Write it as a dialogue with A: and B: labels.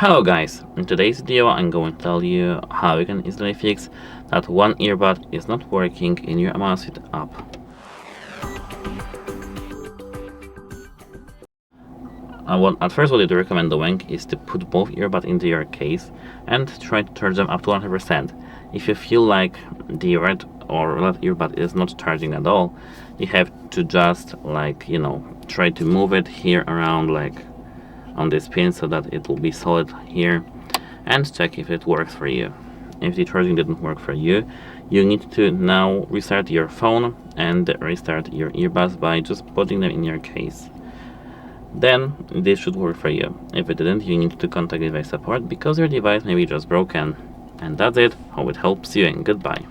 A: Hello guys, in today's video I'm going to tell you how you can easily fix that one earbud is not working in your AMAZFIT app. What I do recommend doing is to put both earbuds into your case and try to charge them up to 100%. If you feel like the red or left earbud is not charging at all, you have to just try to move it here around on this pin so that it will be solid here, and check if it works for you. If the charging didn't work for you, you need to now restart your phone and restart your earbuds by just putting them in your case. Then this should work for you. If it didn't, you need to contact device support because your device may be just broken. And that's it. Hope it helps you, and goodbye.